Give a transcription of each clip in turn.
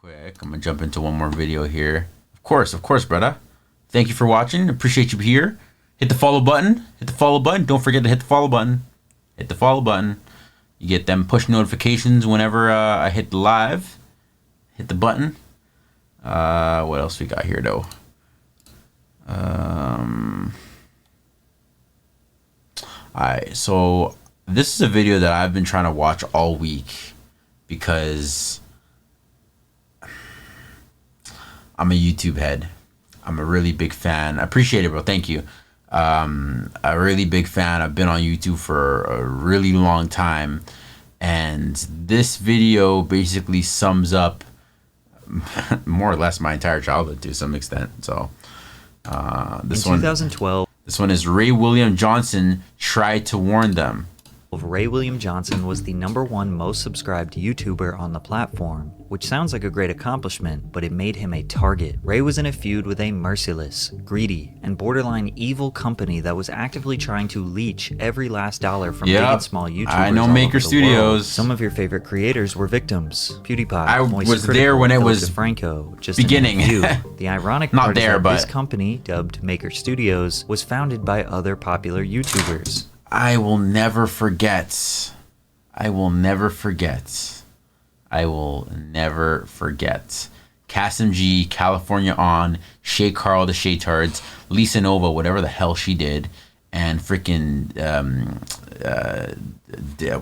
quick. I'm gonna jump into one more video here. Of course, brother. Thank you for watching. Appreciate you here. Hit the follow button. Hit the follow button. Don't forget to hit the follow button. Hit the follow button. You get them push notifications whenever I hit the live. Hit the button. What else we got here though? Alright, so this is a video that I've been trying to watch all week because I'm a YouTube head. I'm a really big fan. I appreciate it, bro. Thank you. A really big fan. I've been on YouTube for a really long time, and this video basically sums up more or less my entire childhood to some extent. So this one, 2012, this one is Ray William Johnson tried to warn them. Ray William Johnson was the #1 most subscribed YouTuber on the platform, which sounds like a great accomplishment, but it made him a target. Ray was in a feud with a merciless, greedy, and borderline evil company that was actively trying to leech every last dollar from big and small YouTubers. I know Maker Studios. Some of your favorite creators were victims. PewDiePie, I was there when it was Franco, just beginning. The ironic Not part there, is that but this company, dubbed Maker Studios, was founded by other popular YouTubers. I will never forget. I will never forget. I will never forget. Cassim G, California On, Shay Carl the Shaytards, Lisa Nova, whatever the hell she did, and freaking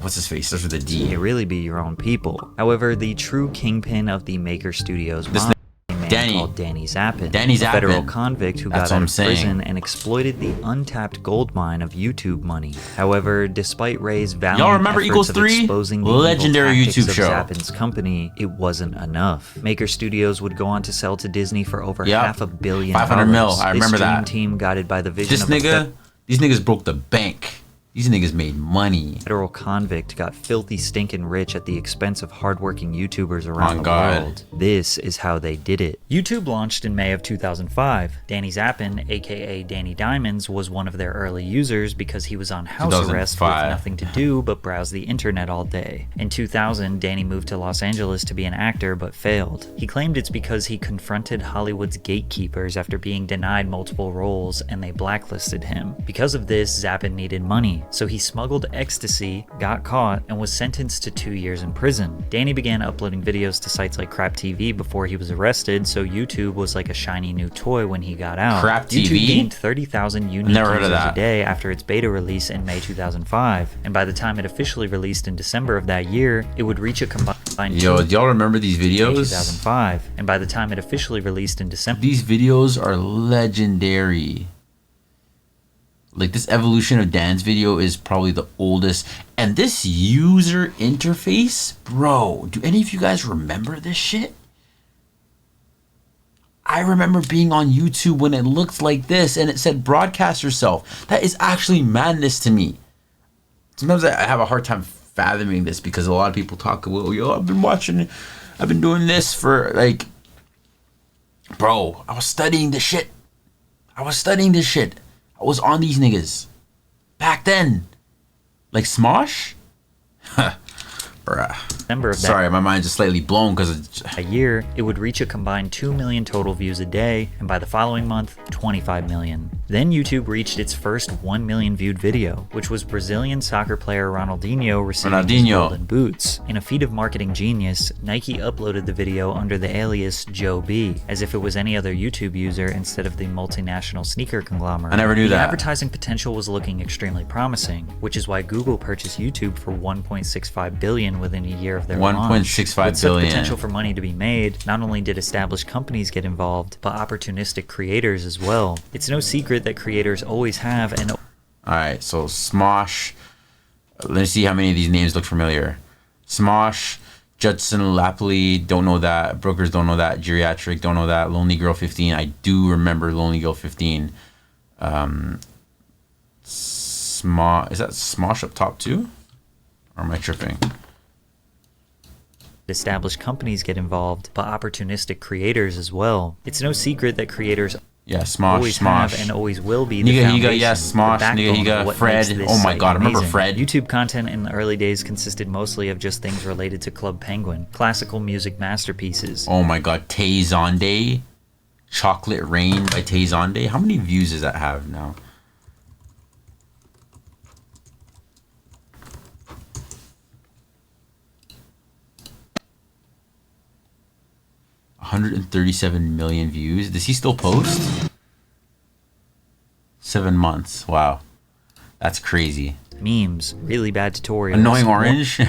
what's his face? Starts with a D. It really be your own people. However, the true kingpin of the Maker Studios was called Danny Zappin, a federal convict who got out of prison and exploited the untapped gold mine of YouTube money. However, despite Ray's valiant efforts of exposing the legendary evil YouTube tactics show of Zappin's company, it wasn't enough. Maker Studios would go on to sell to Disney for over $500 million. 500 mil. I remember that. This dream team, guided by the vision this of nigga, these niggas broke the bank. These niggas made money. Federal convict got filthy stinking rich at the expense of hardworking YouTubers around the world. This is how they did it. YouTube launched in May of 2005. Danny Zappin, aka Danny Diamonds, was one of their early users because he was on house arrest with nothing to do but browse the internet all day. In 2000, Danny moved to Los Angeles to be an actor but failed. He claimed it's because he confronted Hollywood's gatekeepers after being denied multiple roles and they blacklisted him. Because of this, Zappin needed money. So he smuggled ecstasy, got caught, and was sentenced to 2 years in prison. Danny began uploading videos to sites like Crap TV before he was arrested, so YouTube was like a shiny new toy when he got out. Crap TV? YouTube gained 30,000 unique users a day after its beta release in May 2005, and by the time it officially released in December of that year, it would reach a combined... Yo, do y'all remember these videos? 2005, and by the time it officially released in December... These videos are legendary. Like, this evolution of Dan's video is probably the oldest. And this user interface, bro, do any of you guys remember this shit? I remember being on YouTube when it looked like this and it said broadcast yourself. That is actually madness to me. Sometimes I have a hard time fathoming this because a lot of people talk, well, yo, I've been doing this for, like, bro, I was studying this shit. I was on these niggas back then. Like Smosh? Bruh. Sorry, my mind's just slightly blown because a year, it would reach a combined 2 million total views a day, and by the following month, 25 million. Then YouTube reached its first 1 million viewed video, which was Brazilian soccer player Ronaldinho receiving his golden boots. In a feat of marketing genius, Nike uploaded the video under the alias Joe B, as if it was any other YouTube user instead of the multinational sneaker conglomerate. I never knew that. The advertising potential was looking extremely promising, which is why Google purchased YouTube for $1.65 billion within a year of their launch. 1.65 billion. With potential for money to be made, not only did established companies get involved, but opportunistic creators as well. It's no secret that creators always have an... Alright, so Smosh. Let's see how many of these names look familiar. Smosh, Judson Lapley, don't know that. Brokers don't know that. Geriatric, don't know that. Lonely Girl 15, I do remember Lonely Girl 15. Smosh, is that Smosh up top too? Or am I tripping? Established companies get involved, but opportunistic creators as well. It's no secret that creators Yeah, Smosh, always Smosh. have and always will be the Nigga, foundation, yeah, Smosh, the backbone nigga, of what Fred. makes this Oh my site god, I remember amazing. Fred. YouTube content in the early days consisted mostly of just things related to Club Penguin, classical music masterpieces. Oh my god, Tay Zonde. Chocolate Rain by Tay Zonde. How many views does that have now? $137 million views. Does he still post? 7 months. Wow. That's crazy. Memes, really bad tutorials. Annoying Orange.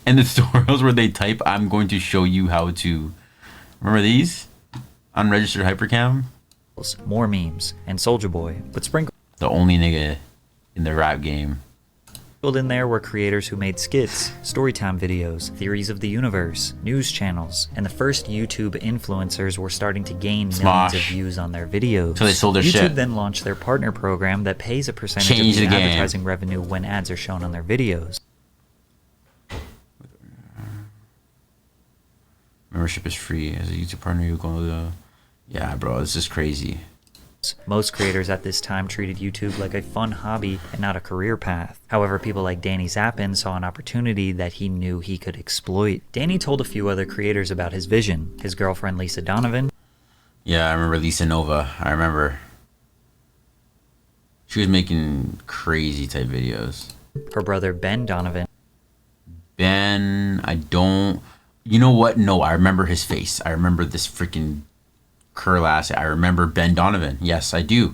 And the tutorials where they type, I'm going to show you how to... Remember these? Unregistered Hypercam? More memes, and Soulja Boy. But sprinkled The only nigga in the rap game. in there were creators who made skits, storytime videos, theories of the universe, news channels, and the first YouTube influencers were starting to gain millions of views on their videos. So they sold their YouTube shit. then launched their partner program that pays a percentage Changed of the the game. advertising revenue when ads are shown on their videos. Membership is free. As a YouTube partner, you're going to... Yeah, bro, this is crazy. Most creators at this time treated YouTube like a fun hobby and not a career path. However, people like Danny Zappin saw an opportunity that he knew he could exploit. Danny told a few other creators about his vision. His girlfriend Lisa Donovan. Yeah, I remember Lisa Nova. I remember. She was making crazy type videos. Her brother Ben Donovan. Ben, I don't... You know what? No, I remember his face. I remember this freaking curl ass. I remember Ben Donovan. Yes, I do.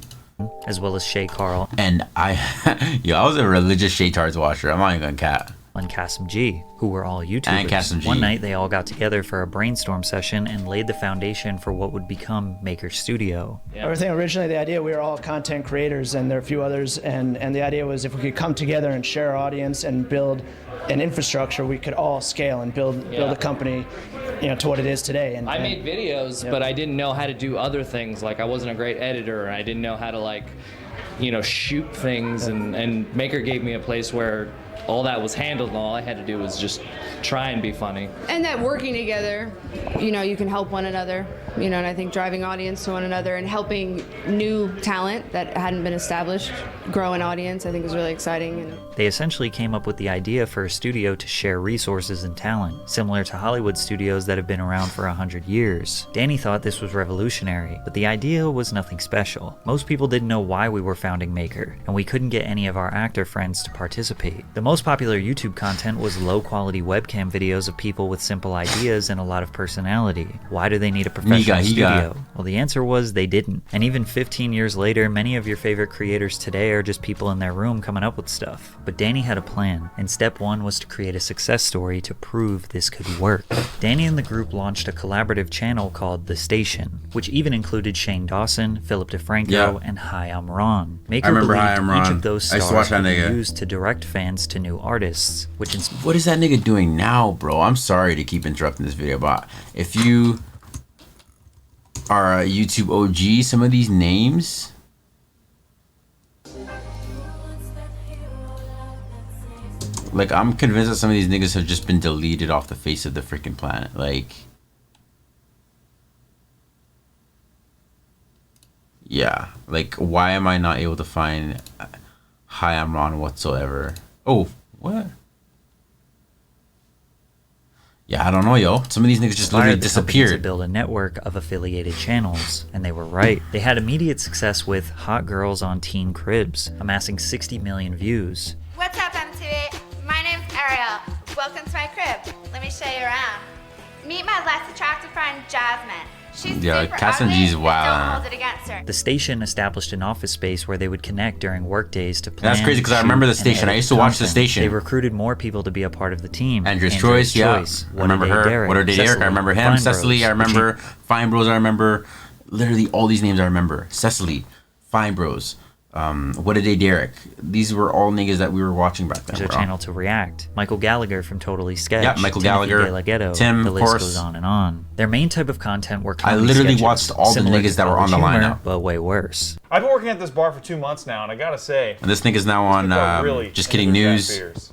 As well as Shay Carl. And I... Yo, I was a religious Shay Tards watcher. I'm not even gonna cap. And Kasim G, who were all YouTubers. And Kasim G. One night they all got together for a brainstorm session and laid the foundation for what would become Maker Studio. Everything originally, the idea, we were all content creators and there are a few others, and the idea was if we could come together and share our audience and build an infrastructure, we could all scale and build a company, you know, to what it is today. And I made videos, but I didn't know how to do other things. Like I wasn't a great editor. I didn't know how to, like, you know, shoot things, and Maker gave me a place where all that was handled, and all I had to do was just try and be funny. And that working together, you know, you can help one another, you know, and I think driving audience to one another and helping new talent that hadn't been established grow an audience, I think is really exciting. And They essentially came up with the idea for a studio to share resources and talent, similar to Hollywood studios that have been around for 100 years. Danny thought this was revolutionary, but the idea was nothing special. Most people didn't know why we were founding Maker, and we couldn't get any of our actor friends to participate. The most popular YouTube content was low-quality webcam videos of people with simple ideas and a lot of personality. Why do they need a professional studio? Well, the answer was they didn't. And even 15 years later, many of your favorite creators today are just people in their room coming up with stuff. But Danny had a plan, and step one was to create a success story to prove this could work. Danny and the group launched a collaborative channel called The Station, which even included Shane Dawson, Philip DeFranco, and Hi, I'm Ron. Maker believed each of those stars could be used to direct fans to new artists, which what is that nigga doing now, bro? I'm sorry to keep interrupting this video, but if you are a YouTube OG, some of these names, like, I'm convinced that some of these niggas have just been deleted off the face of the freaking planet. Like, yeah, like, why am I not able to find Hi, I'm Ron whatsoever? Oh, what? Yeah, I don't know, yo. Some of these niggas just literally disappeared. To build a network of affiliated channels, and they were right. They had immediate success with Hot Girls on Teen Cribs, amassing 60 million views. What's up, M2A? My name's Ariel. Welcome to my crib. Let me show you around. Meet my less attractive friend, Jasmine. She's super Kasim ugly, G's but wild. don't hold it against her. The station established an office space where they would connect during work days to plan. That's crazy because I remember the station. I used to watch the station. They recruited more people to be a part of the team. Andrews Choice, yeah. I remember her. What Are They Derek? I remember him. Cecily, I remember. Fine Bros, I remember. Literally all these names I remember. Cecily, Fine Bros. What Are They Derek? These were all niggas that we were watching back then. There's a channel to react. Michael Gallagher from Totally Sketch. Yeah, Michael Gallagher. Tim, the of list course. goes on and on. Their main type of content were I comedy literally sketches, watched all the similar niggas to that were on the humor, lineup. but way worse. I've been working at this bar for 2 months now, and I gotta say, And this nigga's now on really Just Kidding News.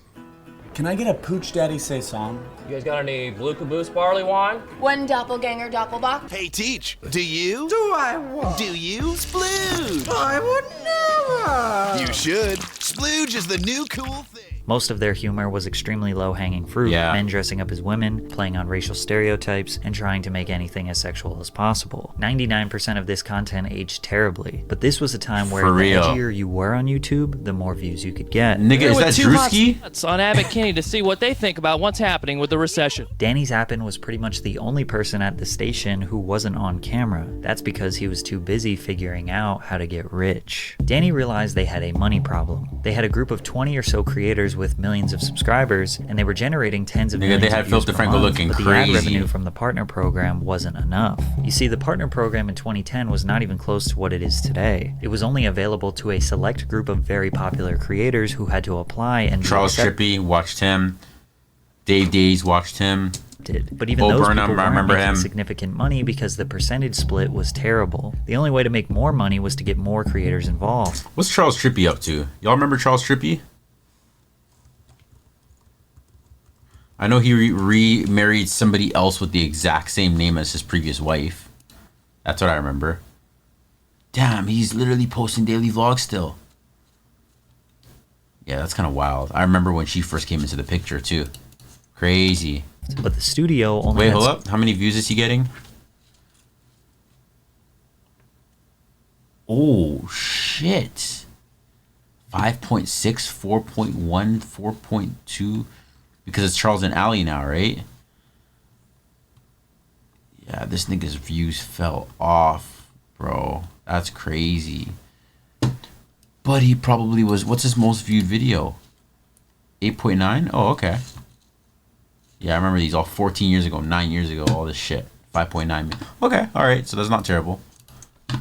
Can I get a Pooch Daddy say song? You guys got any Blue Caboose barley wine? One doppelganger doppelbock. Hey, Teach, do you? Do I what? Do you? Splooge! I would never! You should. Splooge is the new cool thing. Most of their humor was extremely low-hanging fruit, men dressing up as women, playing on racial stereotypes, and trying to make anything as sexual as possible. 99% of this content aged terribly, but this was a time where the edgier you were on YouTube, the more views you could get. Nigga, is that Drewski? It's on Abbott Kinney to see what they think about what's happening with the recession. Danny Zappin was pretty much the only person at the station who wasn't on camera. That's because he was too busy figuring out how to get rich. Danny realized they had a money problem. They had a group of 20 or so creators with millions of subscribers, and they were generating tens of millions they had of views Filter per Franco month, looking but the crazy. ad revenue from the partner program wasn't enough. You see, the partner program in 2010 was not even close to what it is today. It was only available to a select group of very popular creators who had to apply and Charles Trippy, watched him. Dave Days, watched him. But even Bo those Burnham, people weren't remember making him. significant money because the percentage split was terrible. The only way to make more money was to get more creators involved. What's Charles Trippy up to? Y'all remember Charles Trippy? I know he remarried somebody else with the exact same name as his previous wife. That's what I remember. Damn, he's literally posting daily vlogs still. Yeah, that's kind of wild. I remember when she first came into the picture too. Crazy. But the studio only Wait, hold up. How many views is he getting? Oh, shit. 5.6, 4.1, 4.2. Because it's Charles and Ali now, right? Yeah, this nigga's views fell off, bro. That's crazy. But he probably was... What's his most viewed video? 8.9? Oh, okay. Yeah, I remember these all 14 years ago, 9 years ago, all this shit. 5.9 million. Okay, alright, so that's not terrible.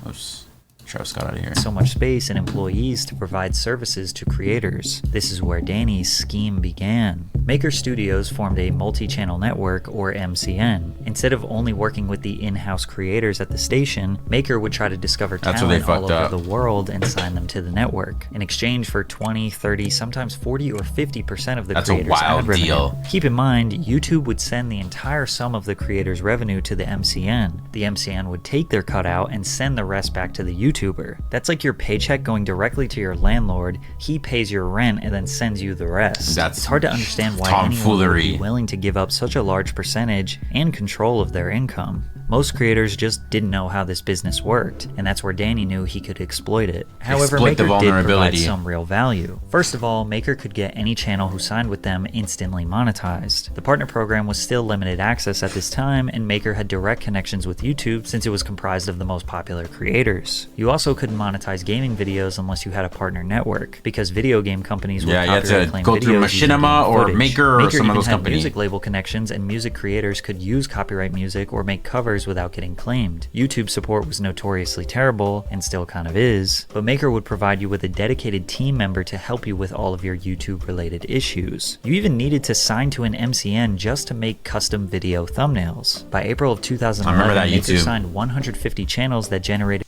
Oops. Travis got out of here. So much space and employees to provide services to creators. This is where Danny's scheme began. Maker Studios formed a multi-channel network, or MCN. Instead of only working with the in-house creators at the station, Maker would try to discover talent all over the world and sign them to the network, in exchange for 20, 30, sometimes 40 or 50% of the creators' ad revenue. Keep in mind, YouTube would send the entire sum of the creators' revenue to the MCN. The MCN would take their cut out and send the rest back to the YouTuber. That's like your paycheck going directly to your landlord. He pays your rent and then sends you the rest. It's hard to understand why anyone would be willing to give up such a large percentage and control of their income. Most creators just didn't know how this business worked, and that's where Danny knew he could exploit it. However, Maker did provide some real value. First of all, Maker could get any channel who signed with them instantly monetized. The partner program was still limited access at this time, and Maker had direct connections with YouTube since it was comprised of the most popular creators. You also couldn't monetize gaming videos unless you had a partner network, because video game companies would copyright claim go through Machinima or Maker or some of those companies. Music label connections, and music creators could use copyright music or make covers without getting claimed. YouTube support was notoriously terrible, and still kind of is, but Maker would provide you with a dedicated team member to help you with all of your YouTube related issues. You even needed to sign to an MCN just to make custom video thumbnails. By April of 2011, Maker signed 150 channels that generated...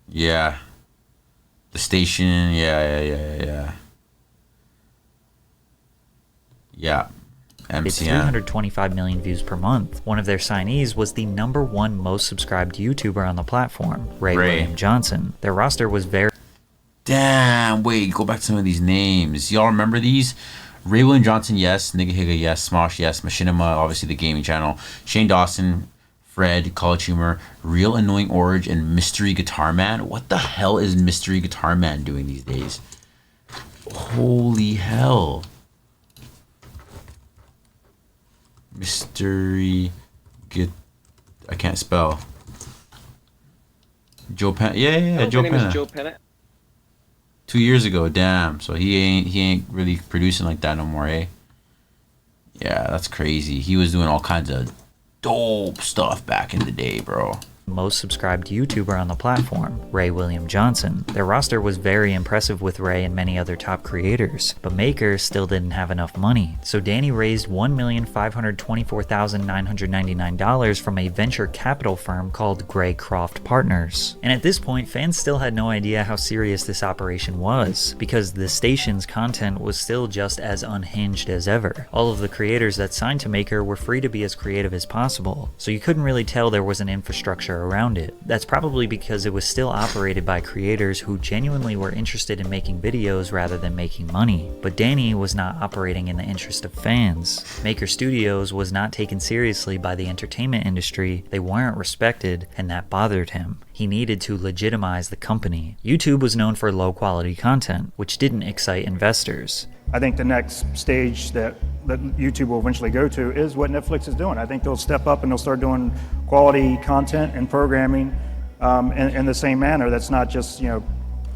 Yeah. The station, yeah. MCN. It's 325 million views per month. One of their signees was the #1 most subscribed YouTuber on the platform, Ray William Johnson. Their roster was very... Damn, wait, go back to some of these names. Y'all remember these? Ray William Johnson, yes. Nigga Higa, yes. Smosh, yes. Machinima, obviously the gaming channel. Shane Dawson, Fred, College Humor, Real Annoying Orange, and Mystery Guitar Man. What the hell is Mystery Guitar Man doing these days? Holy hell. Mystery I can't spell. Joe Penn. Yeah, Joe Penn. Joe Penn. 2 years ago, damn. So he ain't really producing like that no more, eh? Yeah, that's crazy. He was doing all kinds of dope stuff back in the day, bro. most subscribed YouTuber on the platform, Ray William Johnson. Their roster was very impressive with Ray and many other top creators, but Maker still didn't have enough money. So Danny raised $1,524,999 from a venture capital firm called Graycroft Partners. And at this point, fans still had no idea how serious this operation was, because the station's content was still just as unhinged as ever. All of the creators that signed to Maker were free to be as creative as possible, so you couldn't really tell there was an infrastructure around it. That's probably because it was still operated by creators who genuinely were interested in making videos rather than making money. But Danny was not operating in the interest of fans. Maker Studios was not taken seriously by the entertainment industry, they weren't respected, and that bothered him. He needed to legitimize the company. YouTube was known for low quality content, which didn't excite investors. I think the next stage that YouTube will eventually go to is what Netflix is doing. I think they'll step up and they'll start doing quality content and programming in the same manner. That's not just,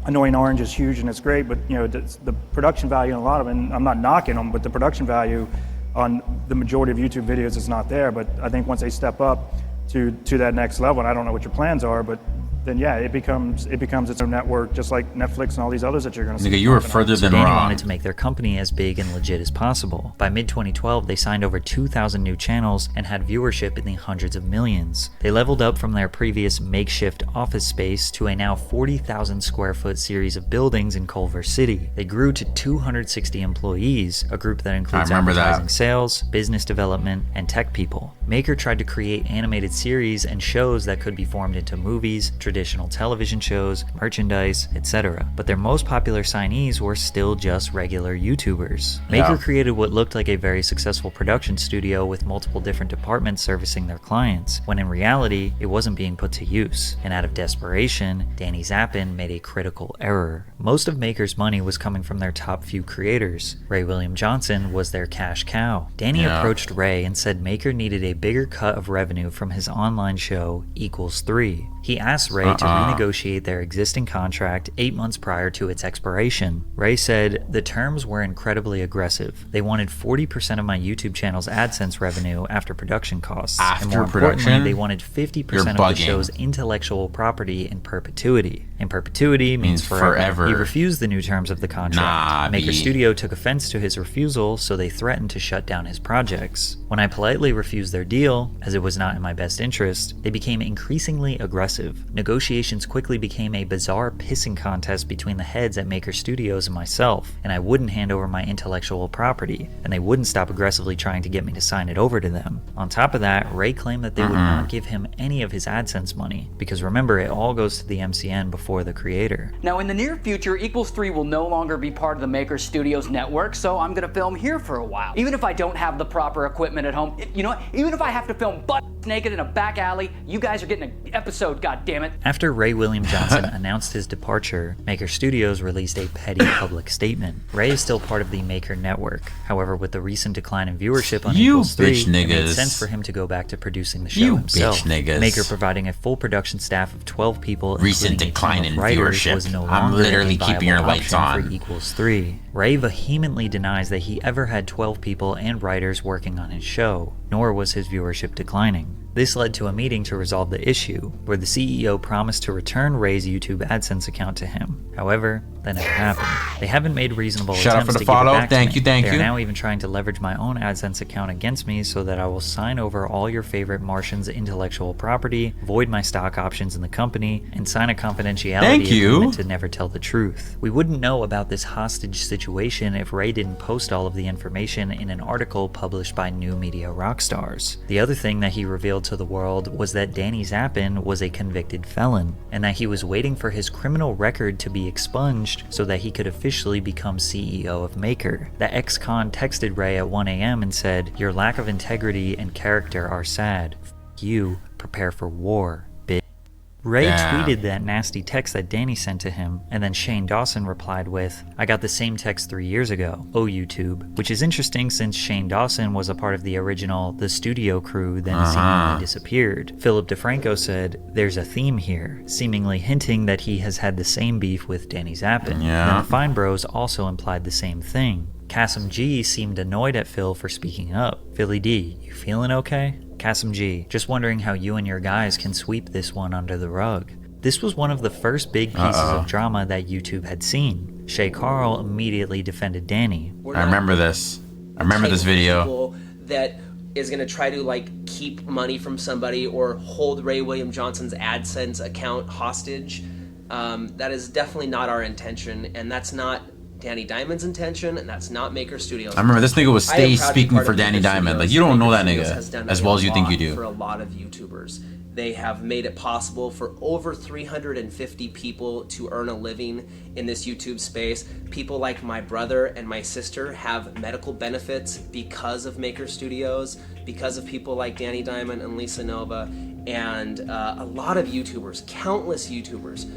Annoying Orange is huge and it's great, but the production value in a lot of them, and I'm not knocking them, but the production value on the majority of YouTube videos is not there. But I think once they step up to that next level, and I don't know what your plans are, but then yeah, it becomes its own network, just like Netflix and all these others that you're going to see. Nigga, you were further than Danny wrong. wanted to make their company as big and legit as possible. By mid-2012, they signed over 2,000 new channels and had viewership in the hundreds of millions. They leveled up from their previous makeshift office space to a now 40,000 square foot series of buildings in Culver City. They grew to 260 employees, a group that includes advertising, sales, business development, and tech people. Maker tried to create animated series and shows that could be formed into movies, traditional television shows, merchandise, etc. But their most popular signees were still just regular YouTubers. Maker created what looked like a very successful production studio with multiple different departments servicing their clients, when in reality, it wasn't being put to use. And out of desperation, Danny Zappin made a critical error. Most of Maker's money was coming from their top few creators. Ray William Johnson was their cash cow. Danny approached Ray and said Maker needed a bigger cut of revenue from his online show Equals 3. He asked Ray to renegotiate their existing contract 8 months prior to its expiration. Ray said, the terms were incredibly aggressive. They wanted 40% of my YouTube channel's AdSense revenue after production costs. And more importantly, they wanted 50% of the show's intellectual property in perpetuity. In perpetuity means forever. He refused the new terms of the contract. Maker Studio took offense to his refusal, so they threatened to shut down his projects. When I politely refused their deal, as it was not in my best interest, they became increasingly aggressive. Negotiations quickly became a bizarre pissing contest between the heads at Maker Studios and myself, and I wouldn't hand over my intellectual property, and they wouldn't stop aggressively trying to get me to sign it over to them. On top of that, Ray claimed that they would not give him any of his AdSense money, because remember, it all goes to the MCN before the creator. Now in the near future, Equals 3 will no longer be part of the Maker Studios network, so I'm gonna film here for a while. Even if I don't have the proper equipment at home, you know what? Even if I have to film butt naked in a back alley, you guys are getting an episode, goddammit. After Ray William Johnson announced his departure, Maker Studios released a petty public statement. Ray is still part of the Maker network. However, with the recent decline in viewership on Equals 3, it made sense for him to go back to producing the show himself. Maker providing a full production staff of 12 people, recent decline in viewership. Was no I'm literally keeping your lights on. For Equals 3. Ray vehemently denies that he ever had 12 people and writers working on his show, nor was his viewership declining. This led to a meeting to resolve the issue, where the CEO promised to return Ray's YouTube AdSense account to him. However, that never happened. They haven't made reasonable attempts to give it back to me. They're now even trying to leverage my own AdSense account against me so that I will sign over all your favorite Martians' intellectual property, void my stock options in the company, and sign a confidentiality agreement to never tell the truth. We wouldn't know about this hostage situation if Ray didn't post all of the information in an article published by New Media Rockstars. The other thing that he revealed to the world was that Danny Zappin was a convicted felon, and that he was waiting for his criminal record to be expunged so that he could officially become CEO of Maker. The ex-con texted Ray at 1 a.m. and said, "Your lack of integrity and character are sad. F you, prepare for war, bitch." Ray tweeted that nasty text that Danny sent to him, and then Shane Dawson replied with, "I got the same text 3 years ago. Oh, YouTube." Which is interesting since Shane Dawson was a part of the original The Studio crew, then seemingly disappeared. Philip DeFranco said, "There's a theme here," seemingly hinting that he has had the same beef with Danny Zappin. Then the Fine Bros also implied the same thing. Kasim G seemed annoyed at Phil for speaking up. "Philly D, you feeling okay?" Kasim G, just wondering how you and your guys can sweep this one under the rug. This was one of the first big pieces of drama that YouTube had seen. Shay Carl immediately defended Danny. I remember this. I remember this video. That is going to try to like keep money from somebody or hold Ray William Johnson's AdSense account hostage. That is definitely not our intention, and that's not Danny Diamond's intention, and that's not Maker Studios. I remember this nigga was stage speaking for Danny Diamond. Like, you don't know that nigga as well as you think you do. For a lot of YouTubers, they have made it possible for over 350 people to earn a living in this YouTube space. People like my brother and my sister have medical benefits because of Maker Studios, because of people like Danny Diamond and Lisa Nova, and a lot of YouTubers, countless YouTubers,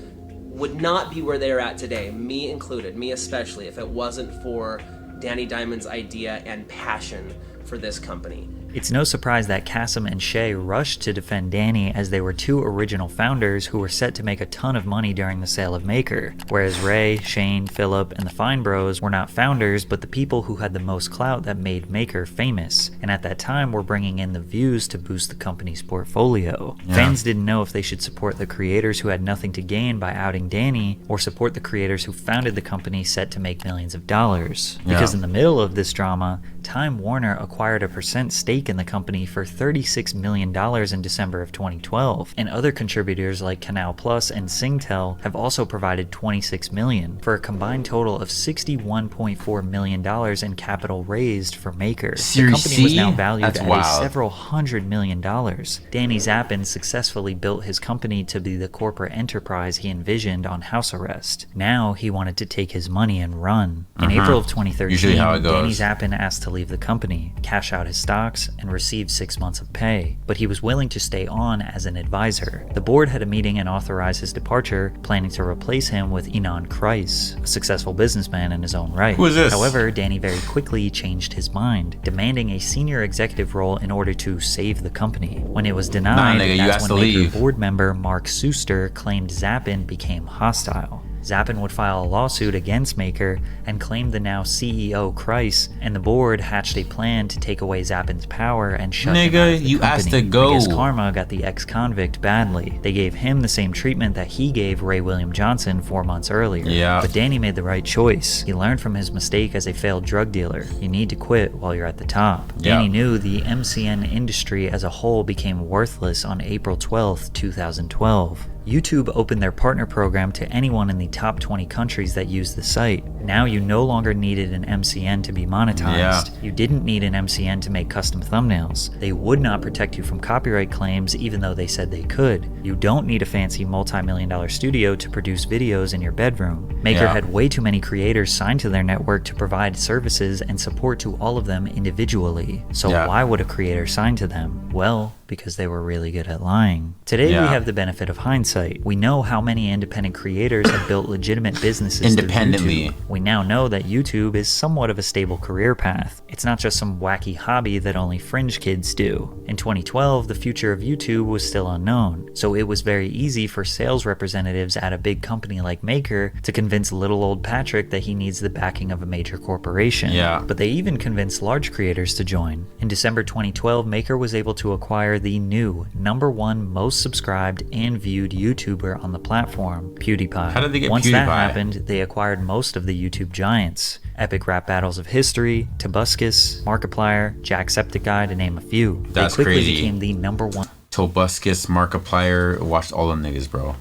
would not be where they're at today, me included, me especially, if it wasn't for Danny Diamond's idea and passion for this company. It's no surprise that Kasim and Shay rushed to defend Danny, as they were two original founders who were set to make a ton of money during the sale of Maker, whereas Ray, Shane, Philip, and the Fine Bros were not founders but the people who had the most clout that made Maker famous, and at that time were bringing in the views to boost the company's portfolio. Yeah. Fans didn't know if they should support the creators who had nothing to gain by outing Danny, or support the creators who founded the company set to make millions of dollars. Because in the middle of this drama, Time Warner acquired a % stake in the company for $36 million in December of 2012, and other contributors like Canal Plus and Singtel have also provided $26 million, for a combined total of $61.4 million in capital raised for Maker. The company was now valued at several $100 million. Danny Zappin successfully built his company to be the corporate enterprise he envisioned on house arrest. Now he wanted to take his money and run. In April of 2013, Danny Zappin asked to leave the company, cash out his stocks, and receive 6 months of pay, but he was willing to stay on as an advisor. The board had a meeting and authorized his departure, planning to replace him with Enon Kreis, a successful businessman in his own right. Who is this? However, Danny very quickly changed his mind, demanding a senior executive role in order to save the company. When it was denied, that's when Maker board member Mark Suster claimed Zappin became hostile. Zappin would file a lawsuit against Maker and claimed the now CEO Kreis, and the board hatched a plan to take away Zappin's power and shut him out of the you company. asked to go. Because karma got the ex-convict badly. They gave him the same treatment that he gave Ray William Johnson 4 months earlier. But Danny made the right choice. He learned from his mistake as a failed drug dealer. You need to quit while you're at the top. Danny knew the MCN industry as a whole became worthless on April 12, 2012. YouTube opened their partner program to anyone in the top 20 countries that used the site. Now you no longer needed an MCN to be monetized. You didn't need an MCN to make custom thumbnails. They would not protect you from copyright claims even though they said they could. You don't need a fancy multi-million-dollar studio to produce videos in your bedroom. Maker had way too many creators signed to their network to provide services and support to all of them individually. So why would a creator sign to them? Well, because they were really good at lying. Today we have the benefit of hindsight. We know how many independent creators have built legitimate businesses independently. We now know that YouTube is somewhat of a stable career path. It's not just some wacky hobby that only fringe kids do. In 2012, the future of YouTube was still unknown, so it was very easy for sales representatives at a big company like Maker to convince little old Patrick that he needs the backing of a major corporation. But they even convinced large creators to join. In December 2012, Maker was able to acquire the new #1 most subscribed and viewed YouTuber on the platform, PewDiePie. How did they get Once PewDiePie? that happened, they acquired most of the YouTube giants. Epic Rap Battles of History, Tobuscus, Markiplier, Jacksepticeye, to name a few. That's they quickly crazy. became the #1. Tobuscus, Markiplier, watched all them niggas, bro.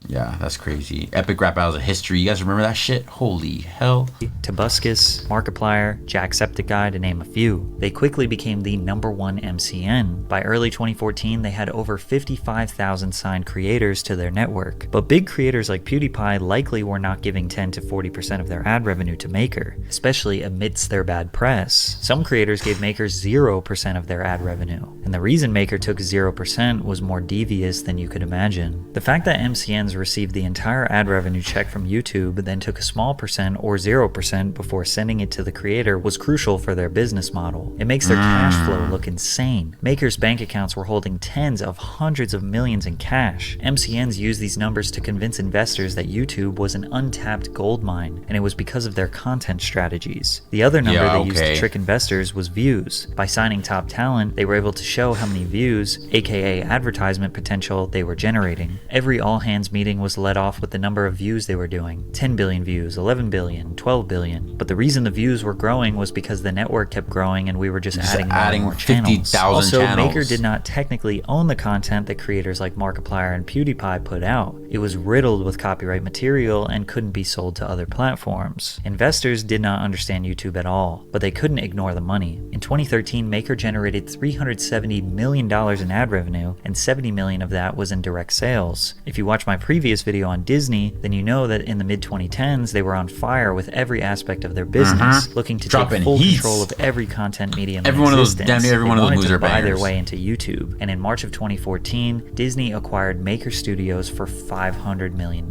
Yeah, that's crazy. Epic Rap Battles of History. You guys remember that shit? Holy hell. Tobuscus, Markiplier, Jacksepticeye, to name a few. They quickly became the #1 MCN. By early 2014, they had over 55,000 signed creators to their network. But big creators like PewDiePie likely were not giving 10 to 40% of their ad revenue to Maker, especially amidst their bad press. Some creators gave Maker 0% of their ad revenue, and the reason Maker took 0% was more devious than you could imagine. The fact that MCNs MCNs received the entire ad revenue check from YouTube, then took a small percent or 0% before sending it to the creator was crucial for their business model. It makes their cash flow look insane. Makers' bank accounts were holding tens of hundreds of millions in cash. MCNs used these numbers to convince investors that YouTube was an untapped gold mine, and it was because of their content strategies. The other number they used to trick investors was views. By signing top talent, they were able to show how many views, aka advertisement potential, they were generating. Every all-hands meeting was led off with the number of views they were doing. 10 billion views, 11 billion, 12 billion. But the reason the views were growing was because the network kept growing and we were just adding more channels. Also, Maker did not technically own the content that creators like Markiplier and PewDiePie put out. It was riddled with copyright material and couldn't be sold to other platforms. Investors did not understand YouTube at all, but they couldn't ignore the money. In 2013, Maker generated $370 million in ad revenue, and 70 million of that was in direct sales. If you watch my previous video on Disney, then you know that in the mid-2010s, they were on fire with every aspect of their business, looking to take full control of every content medium in existence. They wanted to buy their way into YouTube. And in March of 2014, Disney acquired Maker Studios for $500 million,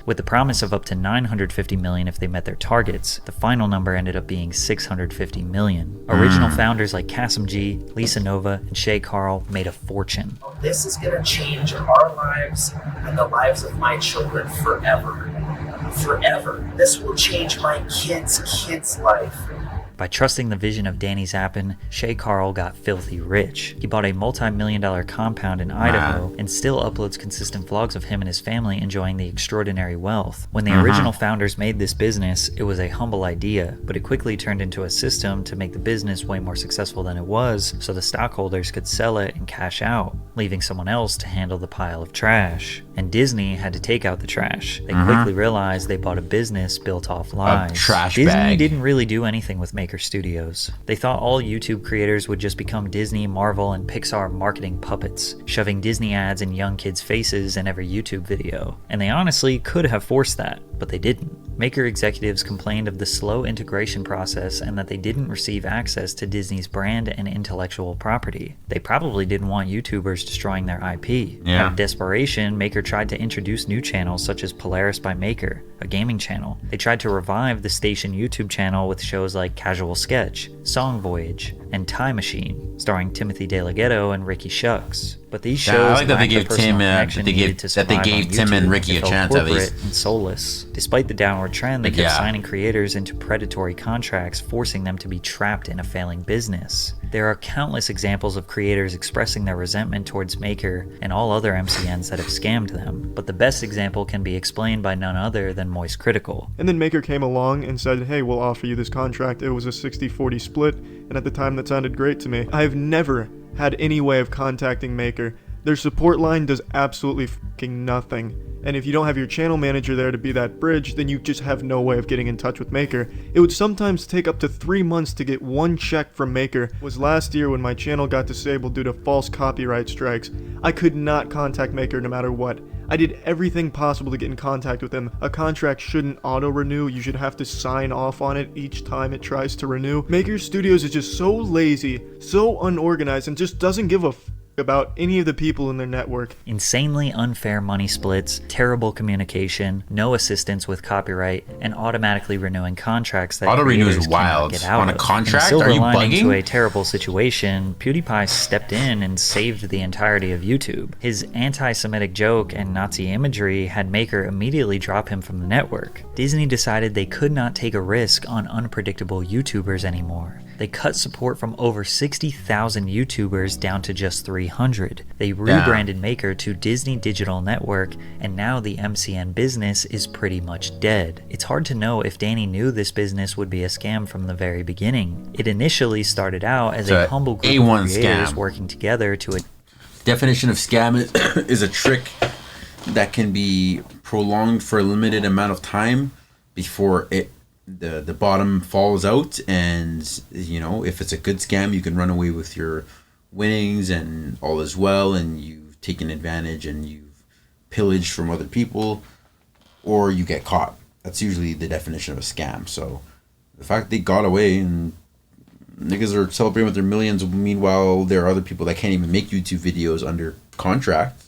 with the promise of up to $950 million if they met their targets. The final number ended up being $650 million. Original founders like Kasim G, Lisa Nova, and Shay Carl made a fortune. This is going to change our lives and the lives of my children forever. Forever. This will change my kid's life. By trusting the vision of Danny Zappin, Shay Carl got filthy rich. He bought a multi-million-dollar compound in Idaho and still uploads consistent vlogs of him and his family enjoying the extraordinary wealth. When the original founders made this business, it was a humble idea, but it quickly turned into a system to make the business way more successful than it was, so the stockholders could sell it and cash out, leaving someone else to handle the pile of trash. And Disney had to take out the trash. They quickly realized they bought a business built off lies. Disney didn't really do anything with Maker Studios. They thought all YouTube creators would just become Disney, Marvel, and Pixar marketing puppets, shoving Disney ads in young kids' faces in every YouTube video. And they honestly could have forced that, but they didn't. Maker executives complained of the slow integration process and that they didn't receive access to Disney's brand and intellectual property. They probably didn't want YouTubers destroying their IP. Out of desperation, Maker tried to introduce new channels such as Polaris by Maker, a gaming channel. They tried to revive the station YouTube channel with shows like Casual Sketch, Song Voyage, and Time Machine, starring Timothy DeLaGhetto and Ricky Shucks. But these shows I like that they gave Tim and Ricky a chance at least. And soulless. Despite the downward trend, they kept signing creators into predatory contracts, forcing them to be trapped in a failing business. There are countless examples of creators expressing their resentment towards Maker and all other MCNs that have scammed them, but the best example can be explained by none other than Moist Critical. And then Maker came along and said, hey, we'll offer you this contract. It was a 60-40 split, and at the time that sounded great to me. I've never had any way of contacting Maker. Their support line does absolutely fucking nothing. And if you don't have your channel manager there to be that bridge, then you just have no way of getting in touch with Maker. It would sometimes take up to 3 months to get one check from Maker. It was last year when my channel got disabled due to false copyright strikes. I could not contact Maker no matter what. I did everything possible to get in contact with them. A contract shouldn't auto-renew. You should have to sign off on it each time it tries to renew. Maker Studios is just so lazy, so unorganized, and just doesn't give a about any of the people in their network. Insanely unfair money splits, terrible communication, no assistance with copyright, and automatically renewing contracts that auto-renew is creators wild. Get out on a of. contract? Are you bugging? To bugging? a terrible situation, PewDiePie stepped in and saved the entirety of YouTube. His anti-Semitic joke and Nazi imagery had Maker immediately drop him from the network. Disney decided they could not take a risk on unpredictable YouTubers anymore. They cut support from over 60,000 YouTubers down to just 300. They rebranded Maker to Disney Digital Network, and now the MCN business is pretty much dead. It's hard to know if Danny knew this business would be a scam from the very beginning. It initially started out as a humble group of creators working together to Definition of scam is a trick that can be prolonged for a limited amount of time before the bottom falls out, and you know, if it's a good scam, you can run away with your winnings and all is well, and you've taken advantage and you've pillaged from other people, or you get caught. That's usually the definition of a scam. So the fact they got away and niggas are celebrating with their millions, meanwhile there are other people that can't even make YouTube videos under contract.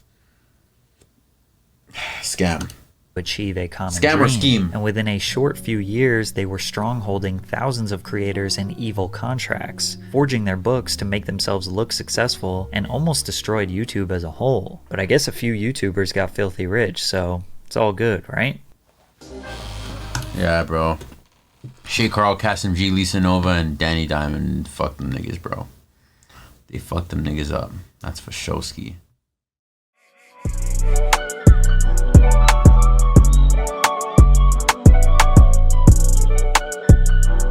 scam. Achieve a common Scam or dream. scheme. And within a short few years, they were strongholding thousands of creators in evil contracts, forging their books to make themselves look successful, and almost destroyed YouTube as a whole. But I guess a few YouTubers got filthy rich, so it's all good, right? Yeah, bro. Shay Carl, Cassim G, Lisa Nova, and Danny Diamond fucked them niggas, bro. They fucked them niggas up. That's for Showski.